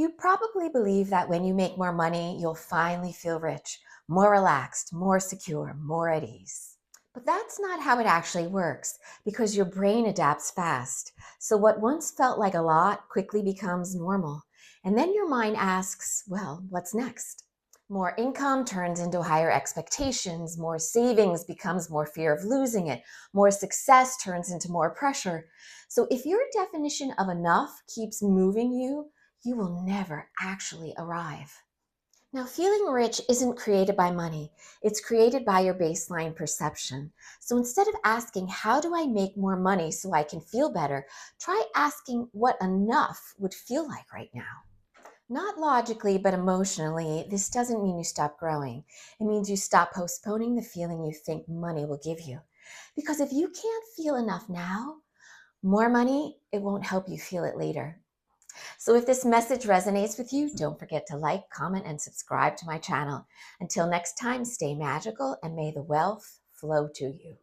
You probably believe that when you make more money, you'll finally feel rich, more relaxed, more secure, more at ease. But that's not how it actually works because your brain adapts fast. So what once felt like a lot quickly becomes normal. And then your mind asks, well, what's next? More income turns into higher expectations, more savings becomes more fear of losing it, more success turns into more pressure. So if your definition of enough keeps moving you will never actually arrive. Now, feeling rich isn't created by money. It's created by your baseline perception. So instead of asking, how do I make more money so I can feel better? Try asking what enough would feel like right now. Not logically, but emotionally, this doesn't mean you stop growing. It means you stop postponing the feeling you think money will give you. Because if you can't feel enough now, more money, it won't help you feel it later. So if this message resonates with you, don't forget to like, comment, and subscribe to my channel. Until next time, stay magical and may the wealth flow to you.